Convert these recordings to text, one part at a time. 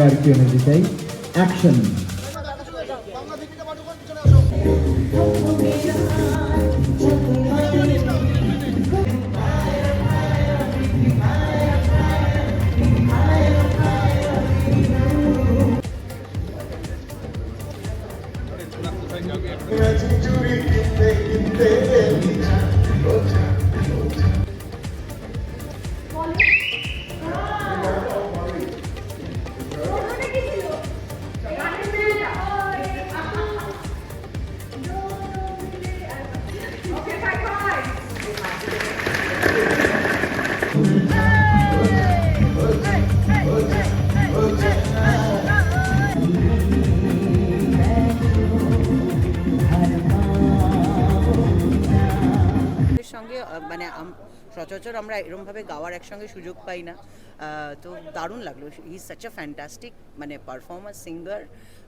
আর কেউ নিতে চাই অ্যাকশন। সঙ্গে মানে সচরাচর আমরা এরকমভাবে গাওয়ার একসঙ্গে সুযোগ পাই না, তো দারুণ লাগলো। He is such a fantastic মানে পারফর্মার সিঙ্গার,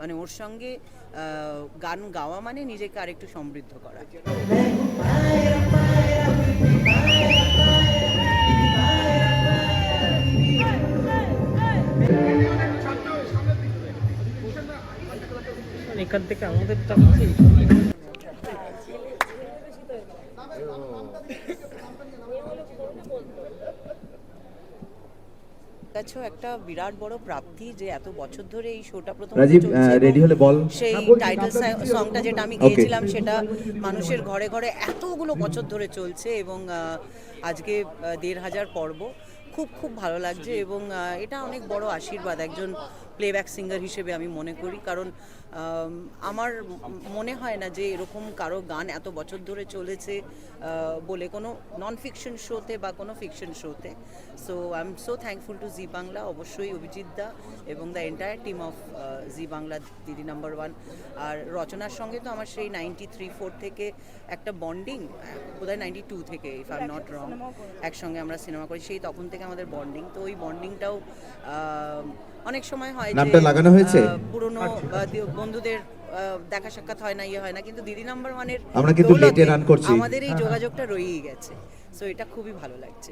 মানে ওর সঙ্গে গান গাওয়া মানে নিজেকে আরেকটু সমৃদ্ধ করা। এখান থেকে আমাদের কাছেও একটা বিরাট বড় প্রাপ্তি যে এত বছর ধরে এই শোটা প্রথম রাজীব রেডি হলে বল। সেই টাইটেল সংটা যেটা আমি গেয়েছিলাম সেটা মানুষের ঘরে ঘরে এতগুলো বছর ধরে চলছে এবং আজকে ১,৫০০ পর্ব। খুব খুব ভালো লাগছে এবং এটা অনেক বড় আশীর্বাদ একজন প্লেব্যাক সিঙ্গার হিসেবে আমি মনে করি, কারণ আমার মনে হয় না যে এরকম কারো গান এত বছর ধরে চলেছে বলে কোনো নন ফিকশন শোতে বা কোনো ফিকশন শোতে। So I am so thankful to Zee Bangla, অবশ্যই অভিজিৎ দা এবং the entire team of Zee Bangla, Didi number one. আর রচনার সঙ্গে তো আমার সেই 93-4 থেকে একটা বন্ডিং, বোধহয় 92 থেকে if I am not wrong, একসঙ্গে আমরা সিনেমা করি, সেই তখন থেকে আমাদের বন্ডিং। তো ওই বন্ডিংটাও অনেক সময় হয় যে লাগানো হয়েছে পুরনো বন্ধুদের দেখা সাক্ষাৎ হয় না, হয় না, কিন্তু দিদি নাম্বার ওয়ানের আমরা কিন্তু লেটে রান করছি, আমাদের এই যোগাযোগটা রয়েই গেছে। সো এটা খুবই ভালো লাগছে।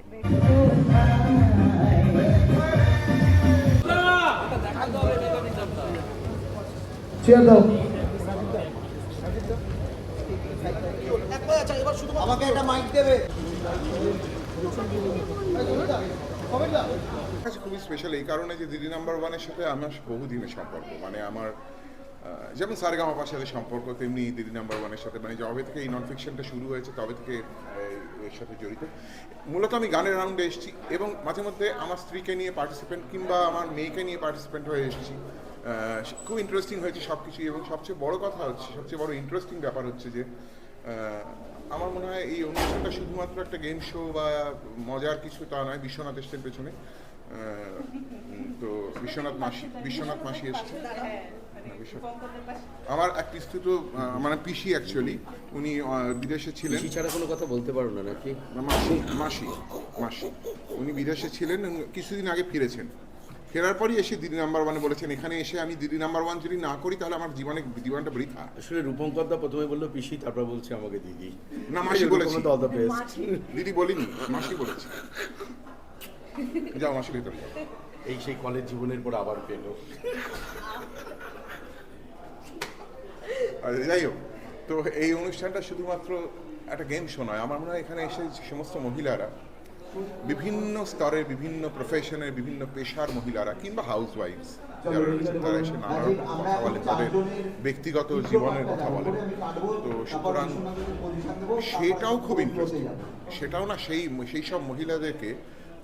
আমাকে একটা মাইক দেবে। খুবই স্পেশাল এই কারণে যে দিদি নাম্বার ওয়ানের সাথে আমার বহুদিনের সম্পর্ক, মানে আমার যেমন সারেগামাপার সাথে সম্পর্ক, তেমনি দিদি নাম্বার ওয়ানের সাথে, মানে যবে থেকে এই নন ফিকশনটা শুরু হয়েছে তবে থেকে এর সাথে জড়িত। মূলত আমি গানের রাউন্ডে এসেছি এবং মাঝে মধ্যে আমার স্ত্রীকে নিয়ে পার্টিসিপেন্ট কিংবা আমার মেয়েকে নিয়ে পার্টিসিপেন্ট হয়ে এসেছি। খুব ইন্টারেস্টিং হয়েছে সব কিছুই, এবং সবচেয়ে বড় কথা হচ্ছে, সবচেয়ে বড় ইন্টারেস্টিং ব্যাপার হচ্ছে যে আমার মনে হয় এই অনুষ্ঠানটা শুধুমাত্র একটা গেম শো বা মজার কিছু তা নয়। বিশ্বনাথ এসছেন পেছনে, তো বিশ্বনাথ মাসি এসছে। আমার এক পিস্তু তো মানে পিসি অ্যাকচুয়ালি, উনি বিদেশে ছিলেন। পিসি ছাড়া কোনো কথা বলতে পারো না নাকি? মাসি উনি বিদেশে ছিলেন, কিছুদিন আগে ফিরেছেন। ফেরার পরই এসে দিদি নাম্বার ওয়ানে বলেছেন এখানে এসে আমি দিদি নাম্বার ওয়ান যদি না করি তাহলে আমার জীবনটা বৃথা। আসলে রূপঙ্কর দা প্রথমে বললো পিসি, তারপর বলছে আমাকে দিদি। না, মাসি বলেছি, দিদি বলিনি, মাসি বলেছি। যাও মাসি ভেতরে। এই সেই কলেজ জীবনের পর আবার পেল। যাই হোক, তো এই অনুষ্ঠানটা শুধুমাত্র একটা গেম শো নয়। আমার মনে হয় এখানে এসে সমস্ত মহিলারা, বিভিন্ন স্তরের, বিভিন্ন প্রফেশনের, বিভিন্ন পেশার মহিলারা কিংবা হাউস ওয়াইফস যারা রয়েছেন, তারা এসে নানা রকম কথা বলেন, তাদের ব্যক্তিগত জীবনের কথা বলেন। তো সুতরাং সেটাও খুব ইন্টারেস্টিং। সেটাও না সেই সব মহিলাদেরকে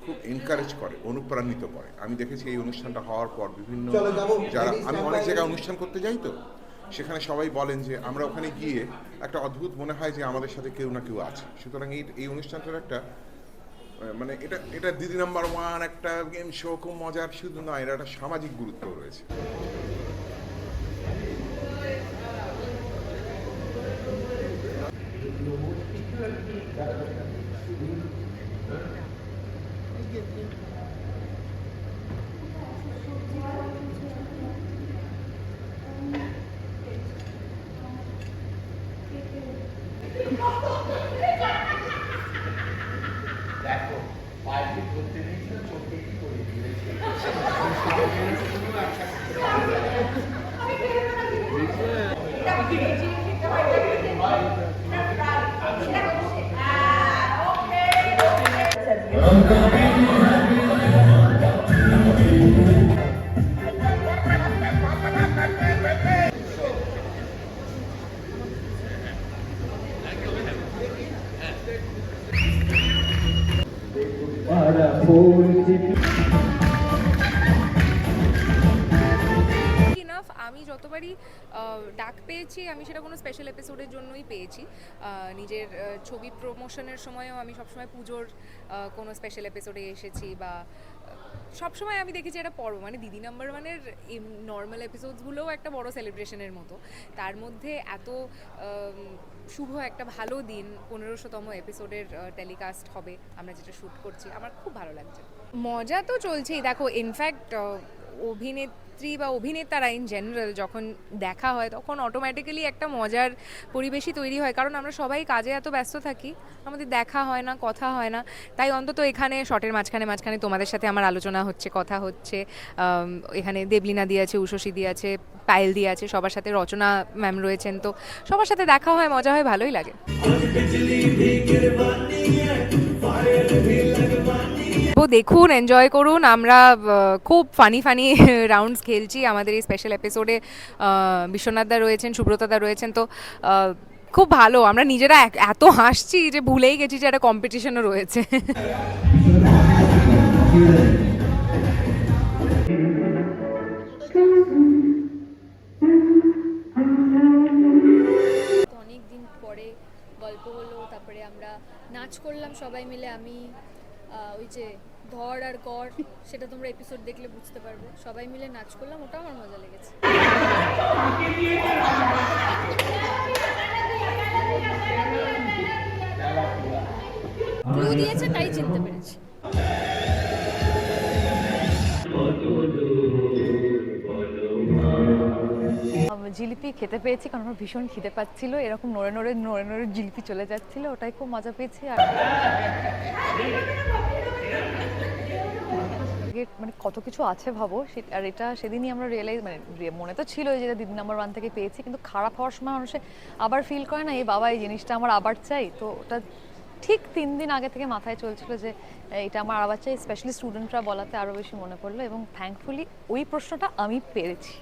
খুব এনকারেজ করে, অনুপ্রাণিত করে। আমি দেখেছি এই অনুষ্ঠানটা হওয়ার পর বিভিন্ন যারা, আমি অনেক জায়গায় অনুষ্ঠান করতে যাই, তো সেখানে সবাই বলেন যে আমরা ওখানে গিয়ে একটা অদ্ভুত মনে হয় যে আমাদের সাথে কেউ না কেউ আছে। সুতরাং এই অনুষ্ঠানটার একটা মানে এটা দিদি নাম্বার ওয়ান একটা গেম শো, খুব মজার শুধু নয়, এটা একটা সামাজিক গুরুত্ব রয়েছে। দেখো পাইপে ধরতে দিয়েছিল, চোখে কি করে দিয়েছে। ইনাফ আমি যতবারই ডাক পেয়েছি আমি সেটা কোনো স্পেশাল এপিসোডের জন্যই পেয়েছি। নিজের ছবি প্রমোশনের সময়ও আমি সবসময় পুজোর কোনো স্পেশাল এপিসোডে এসেছি, বা সবসময় আমি দেখেছি একটা পর্ব, মানে দিদি নাম্বার ওয়ানের নর্মাল এপিসোডসগুলোও একটা বড় সেলিব্রেশনের মতো। তার মধ্যে এত শুভ একটা ভালো দিন, 1500তম এপিসোডের টেলিকাস্ট হবে, আমরা যেটা শ্যুট করছি, আমার খুব ভালো লাগছে। মজা তো চলছেই, দেখো ইনফ্যাক্ট অভিনেত্রী বা অভিনেতারা ইন জেনারেল যখন দেখা হয় তখন অটোমেটিক্যালি একটা মজার পরিবেশই তৈরি হয়, কারণ আমরা সবাই কাজে এত ব্যস্ত থাকি, আমাদের দেখা হয় না, কথা হয় না। তাই অন্তত এখানে শটের মাঝখানে তোমাদের সাথে আমার আলোচনা হচ্ছে, কথা হচ্ছে। এখানে দেবলীনা দি আছে, উষসী দি আছে, পায়েল দি আছে, সবার সাথে রচনা ম্যাম রয়েছেন, তো সবার সাথে দেখা হয়, মজা হয়, ভালোই লাগে। তো দেখুন, এনজয় করুন। আমরা খুব ফানি রাউন্ডস খেলছি আমাদের এই স্পেশাল এপিসোডে। বিশ্বনাথ দা রয়েছেন, সুব্রতা দা রয়েছেন, তো খুব ভালো। আমরা নিজেরা এত হাসছি যে ভুলেই গেছি যে একটা কম্পিটিশনও রয়েছে। অনেক দিন পরে গল্প হলো, তারপরে আমরা নাচ করলাম সবাই মিলে। আমি ওই যে ধর আর কর, সেটা তোমরা এপিসোড দেখলে বুঝতে পারবে। সবাই মিলে নাচ করলাম, ওটাও আমার মজা লেগেছে। ক্লু দিয়েছে তাই চিনতে পেরেছি। জিলিপি খেতে পেয়েছি কারণ আমার ভীষণ খিদে পাচ্ছিল, এরকম নড়ে নড়ে জিলিপি চলে যাচ্ছিল, ওটাই খুব মজা পেয়েছি। আর মানে কত কিছু আছে ভাবো, আর এটা সেদিনই আমরা রিয়েলাইজ, মানে মনে তো ছিল যে দিদি নাম্বার ওয়ান থেকে পেয়েছি, কিন্তু খারাপ হওয়ার সময় মানুষে আবার ফিল করে না, এই বাবা এই জিনিসটা আমার আবার চাই। তো ওটা ঠিক 3 দিন আগে থেকে মাথায় চলছিল যে এটা আমার আবার চাই। স্পেশালি স্টুডেন্টরা বলাতে আরও বেশি মনে পড়লো, এবং থ্যাঙ্কফুলি ওই প্রশ্নটা আমি পেরেছি।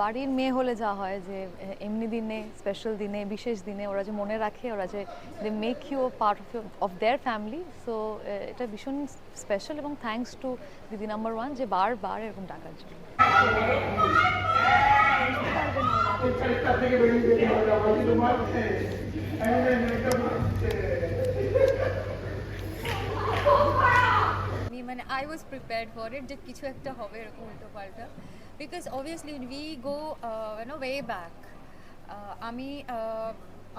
বাড়ির মেয়ে হলে যা হয় যে এমনি দিনে, স্পেশাল দিনে, বিশেষ দিনে ওরা যে মনে রাখে, ওরা যে they make you part of their family. So এটা ভীষণ স্পেশাল, এবং thanks to Didi number one যে বারবার এরকম ডাকার জন্য। মানে I was prepared for it যে কিছু একটা হবে এরকম উল্টো পাল্টা, because obviously we go way back. আমি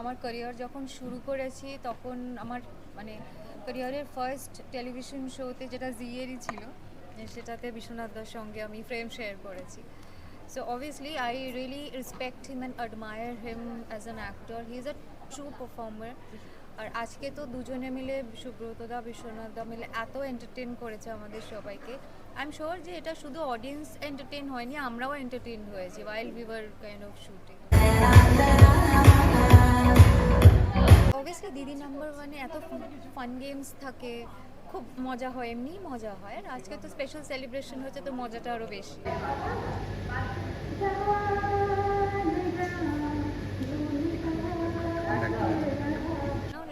আমার ক্যারিয়ার যখন শুরু করেছি তখন আমার মানে ক্যারিয়ারের ফার্স্ট টেলিভিশন শোতে, যেটা জিয়েরই ছিল, সেটাতে বিশ্বনাথ দার সঙ্গে আমি ফ্রেম শেয়ার করেছি। So obviously I really respect him and admire him as an actor. He is a true performer. আর আজকে তো দুজনে মিলে, সুব্রতদা বিশ্বনাথদা মিলে এত এন্টারটেন করেছে আমাদের সবাইকে। আই এম শিওর যে এটা শুধু অডিয়েন্স এন্টারটেন হয়নি, আমরাও এন্টারটেন হয়েছি while we were kind of shooting. Obviously দিদি নাম্বার ওয়ানে এত ফান গেমস থাকে, খুব মজা হয়, এমনিই মজা হয়। আর আজকে তো স্পেশাল সেলিব্রেশন হচ্ছে, তো মজাটা আরও বেশি।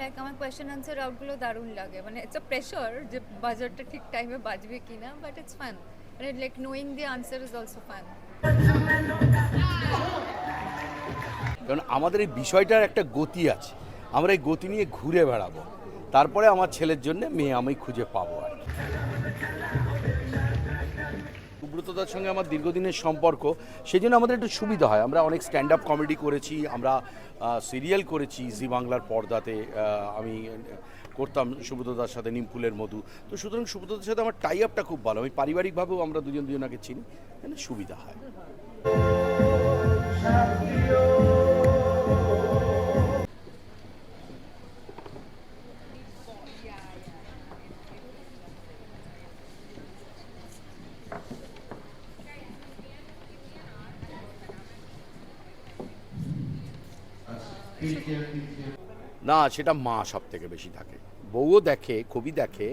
লাইক আমার কোয়েশ্চেন আনসার রাউন্ডগুলো দারুণ লাগে, মানে ইটস আ প্রেশার যে বাজারটা ঠিক টাইমে বাজবে কিনা, বাট ইটস ফান। মানে like knowing the answer is also fun. কারণ আমাদের এই বিষয়টার একটা গতি আছে, আমরা এই গতি নিয়ে ঘুরে বেড়াবো, তারপরে আমার ছেলের জন্য মেয়ে আমি খুঁজে পাবো। আর সুব্রতদার সঙ্গে আমার দীর্ঘদিনের সম্পর্ক, সেই জন্য আমাদের একটু সুবিধা হয়। আমরা অনেক স্ট্যান্ড আপ কমেডি করেছি, আমরা সিরিয়াল করেছি জি বাংলার পর্দাতে, আমি করতাম সুব্রতদার সাথে নিমফুলের মধু। তো সুতরাং সুব্রতদার সাথে আমার টাই আপটা খুব ভালো, আমি পারিবারিকভাবেও আমরা দুজনকে চিনি, সুবিধা হয়। না, সেটা মা সব থেকে বেশি থাকে। বউও দেখে, খুবই দেখে,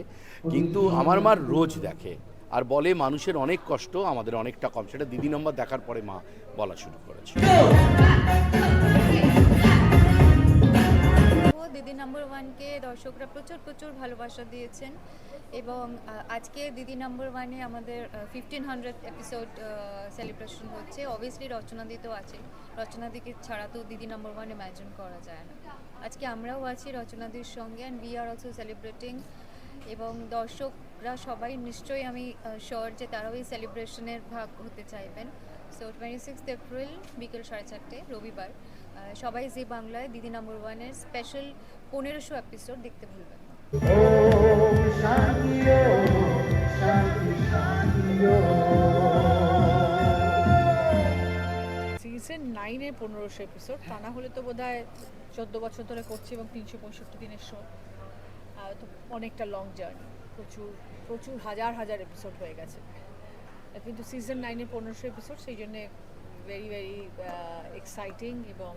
কিন্তু আমার মা রোজ দেখে আর বলে মানুষের অনেক কষ্ট, আমাদের অনেকটা কম। সেটা দিদি নম্বর দেখার পরে মা বলা শুরু করেছে। দিদি নাম্বার ওয়ানকে দর্শকরা প্রচুর প্রচুর ভালোবাসা দিয়েছেন এবং আজকে দিদি নাম্বার ওয়ানে আমাদের 1500th এপিসোড সেলিব্রেশন হচ্ছে। অবভিয়াসলি রচনাদি তো আছে, রচনাদিকে ছাড়া তো দিদি নাম্বার ওয়ান ইম্যাজিন করা যায় না। আজকে আমরাও আছি রচনাদির সঙ্গে and we are also celebrating, এবং দর্শকরা সবাই নিশ্চয়ই আমি শিওর যে তারাও এই সেলিব্রেশনের ভাগ হতে চাইবেন। সো 26 এপ্রিল বিকেল 4:30 রবিবার সবাই জি বাংলায় দিদি নাম্বার ওয়ানের স্পেশাল 1500 এপিসোড দেখতে ভুলবেন না। সিজন 9-এ 1500 এপিসোড, তা না হলে তো বোধ হয় 14 বছর ধরে করছি এবং 365 দিনের শো, তো অনেকটা লং জার্নি, প্রচুর প্রচুর হাজার হাজার এপিসোড হয়ে গেছে। কিন্তু সিজন 9-এ 1500 এপিসোড, সেই জন্যে ভেরি ভেরি এক্সাইটিং এবং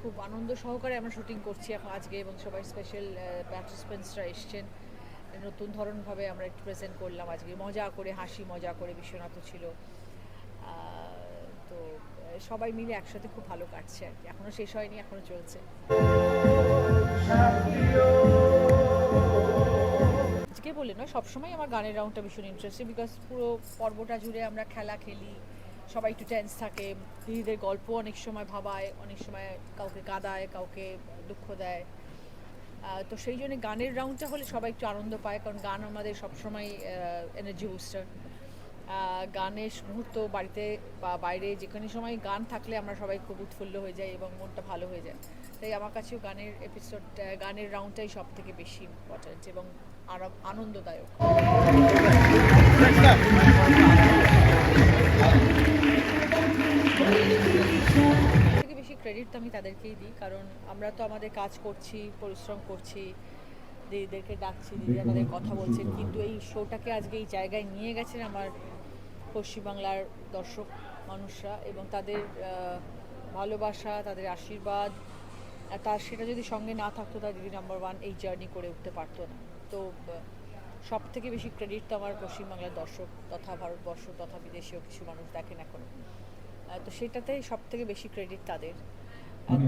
খুব আনন্দ সহকারে আমরা শুটিং করছি এখন আজকে, এবং সবাই স্পেশাল পার্টিসিপেন্টসরা এসছেন। নতুন ধরনভাবে আমরা একটু প্রেজেন্ট করলাম আজকে, মজা করে, হাসি মজা করে। বিশ্বনাথও ছিল, তো সবাই মিলে একসাথে খুব ভালো কাটছে আর কি। এখনও শেষ হয়নি, এখনও চলছে। আজকে বলে নয়, সবসময় আমার গানের রাউন্ডটা ভীষণ ইন্টারেস্টিং, বিকজ পুরো পর্বটা জুড়ে আমরা খেলা খেলি, সবাই একটু টেন্স থাকে, দিদিদের গল্প অনেক সময় ভাবায়, অনেক সময় কাউকে কাঁদায়, কাউকে দুঃখ দেয়। তো সেই জন্য গানের রাউন্ডটা হলে সবাই একটু আনন্দ পায়, কারণ গান আমাদের সবসময় এনার্জি বুস্টার। গানের মুহূর্ত বাড়িতে বা বাইরে যেখানে সময় গান থাকলে আমরা সবাই খুব উৎফুল্ল হয়ে যাই এবং মনটা ভালো হয়ে যায়। তাই আমার কাছেও গানের এপিসোড, গানের রাউন্ডটাই সব থেকে বেশি ইম্পর্ট্যান্ট এবং আনন্দদায়ক। থেকে বেশি ক্রেডিট তো আমি তাদেরকেই দিই, কারণ আমরা তো আমাদের কাজ করছি, পরিশ্রম করছি, দিদিদেরকে ডাকছি, দিদিরা তাদের কথা বলছেন, কিন্তু এই শোটাকে আজকে এই জায়গায় নিয়ে গেছেন আমার পশ্চিমবাংলার দর্শক মানুষরা, এবং তাদের ভালোবাসা, তাদের আশীর্বাদ, সেটা যদি সঙ্গে না থাকতো তার দিদি নাম্বার ওয়ান এই জার্নি করে উঠতে পারতো না। তো সব থেকে বেশি ক্রেডিট তো আমার পশ্চিমবাংলার দর্শক তথা ভারতবর্ষ তথা বিদেশীয় কিছু মানুষ দেখেন এখন, তো সেটাতে সব থেকে বেশি ক্রেডিট তাদের।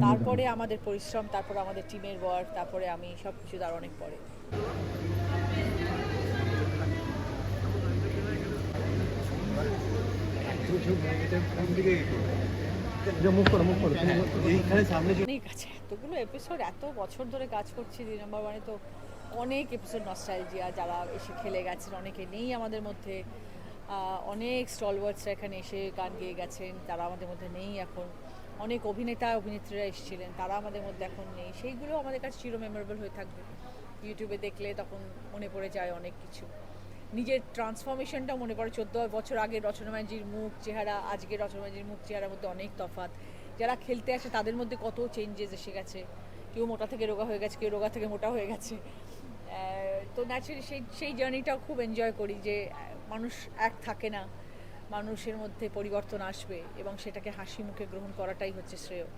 তারপরে আমাদের পরিশ্রম, তারপরে আমাদের টিমের ওয়ার্ক, তারপরে আমি, সব কিছু তার অনেক পরে। অনেক আছে, এতগুলো এপিসোড, এত বছর ধরে কাজ করছি দিদি নাম্বার ওয়ানে, তো অনেক এপিসোড নস্টালজিয়া, যারা এসে খেলে গেছেন অনেকে নেই আমাদের মধ্যে, অনেক স্টলওয়ার্ডসরা এখানে এসে গান গেয়ে গেছেন, তারা আমাদের মধ্যে নেই এখন। অনেক অভিনেতা অভিনেত্রীরা এসেছিলেন, তারা আমাদের মধ্যে এখন নেই, সেইগুলো আমাদের কাছে চির মেমোরেবল হয়ে থাকবে। ইউটিউবে দেখলে তখন মনে পড়ে যায় অনেক কিছু, নিজের ট্রান্সফরমেশনটাও মনে পড়ে। 14 বছর আগে রচনা ব্যানার্জির মুখ চেহারা, আজকে রচনা ব্যানার্জির মুখ চেহারার মধ্যে অনেক তফাৎ। যারা খেলতে আসে তাদের মধ্যে কত চেঞ্জেস এসে গেছে, কেউ মোটা থেকে রোগা হয়ে গেছে, কেউ রোগা থেকে মোটা হয়ে গেছে। তো ন্যাচারালি সেই জার্নিটাও খুব এনজয় করি, যে মানুষ এক থাকে না, মানুষের মধ্যে পরিবর্তন আসবে এবং সেটাকে হাসি মুখে গ্রহণ করাটাই হচ্ছে শ্রেয়,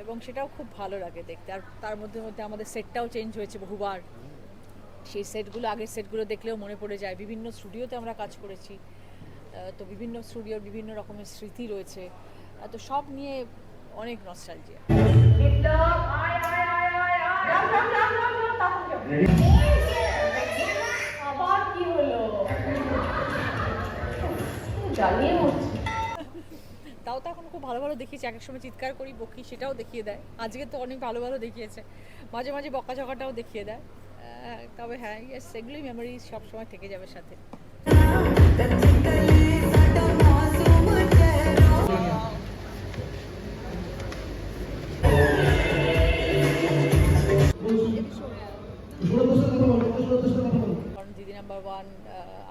এবং সেটাও খুব ভালো লাগে দেখতে। আর তার মধ্যে আমাদের সেটটাও চেঞ্জ হয়েছে বহুবার, সেই সেটগুলো, আগের সেটগুলো দেখলেও মনে পড়ে যায়। বিভিন্ন স্টুডিওতে আমরা কাজ করেছি, তো বিভিন্ন স্টুডিওর বিভিন্ন রকমের স্মৃতি রয়েছে, তো সব নিয়ে অনেক নস্টালজিয়া। তাও তো এখন খুব ভালো ভালো দেখিয়েছে, এক এক সময় চিৎকার করি, বকি, সেটাও দেখিয়ে দেয়। আজকে তো অনেক ভালো ভালো দেখিয়েছে, মাঝে মাঝে বকাঝকাটাও দেখিয়ে দেয়। তবে হ্যাঁ, সেগুলোই মেমোরিজ সবসময় থেকে যাবে সাথে। কারণ দিদি নাম্বার ওয়ান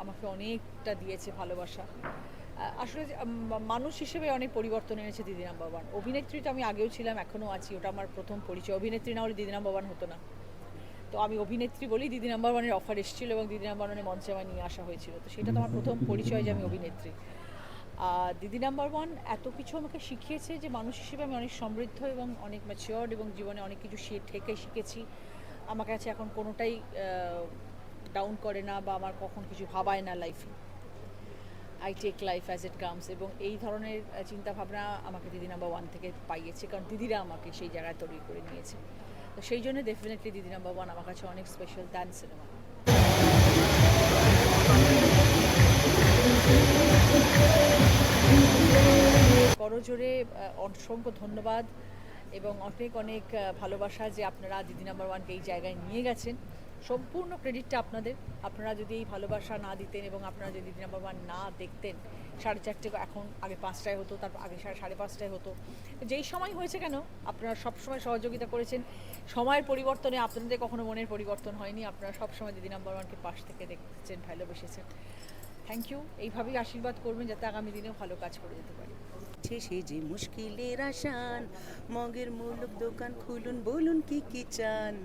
আমাকে অনেকটা দিয়েছে ভালোবাসা। আসলে মানুষ হিসেবে অনেক পরিবর্তন এনেছে দিদি নাম্বার ওয়ান। অভিনেত্রী তো আমি আগেও ছিলাম, এখনও আছি, ওটা আমার প্রথম পরিচয়। অভিনেত্রী না হলে দিদি নাম্বার ওয়ান হতো না। তো আমি অভিনেত্রী বলেই দিদি নাম্বার ওয়ানের অফার এসেছিলো এবং দিদি নাম্বার ওয়ানে মঞ্চে আমায় নিয়ে আসা হয়েছিল, তো সেটা তো আমার প্রথম পরিচয় যে আমি অভিনেত্রী। দিদি নাম্বার ওয়ান এত কিছু আমাকে শিখিয়েছে যে মানুষ হিসেবে আমি অনেক সমৃদ্ধ এবং অনেক ম্যাচিওর্ড এবং জীবনে অনেক কিছু থেকে শিখেছি। আমার কাছে এখন কোনোটাই ডাউন করে না বা আমার কখন কিছু ভাবায় না লাইফে। I take life as it comes, এবং এই ধরনের চিন্তাভাবনা আমাকে দিদি নাম্বার ওয়ান থেকে পাইয়েছে, কারণ দিদিরা আমাকে সেই জায়গায় তৈরি করে নিয়েছে। তো সেই জন্য ডেফিনেটলি দিদি নাম্বার ওয়ান আমার কাছে অনেক স্পেশাল দ্যান সিনেমা। করজোরে অসংখ্য ধন্যবাদ এবং অনেক অনেক ভালোবাসা যে আপনারা দিদি নাম্বার ওয়ানকে এই জায়গায় নিয়ে গেছেন। সম্পূর্ণ ক্রেডিটটা আপনাদের। আপনারা যদি এই ভালোবাসা না দিতেন এবং আপনারা যদি দিদি নাম্বার ওয়ান না দেখতেন, 4:30 এখন আগে 5টায় হতো, তারপর আগে 5:30 হতো, যেই সময় হয়েছে কেন আপনারা সবসময় সহযোগিতা করেছেন। সময়ের পরিবর্তনে আপনাদের কখনো মনের পরিবর্তন হয়নি। আপনারা সবসময় দিদি নাম্বার ওয়ানকে পাশ থেকে দেখছেন, ভালোবেসেছেন। Thank you. এইভাবেই আশীর্বাদ করবেন যাতে আগামী দিনেও ভালো কাজ করে যেতে পারি। সে যে মুশকিলের আসান, মগের মুলুক দোকান খুলুন, বলুন কি কি চান।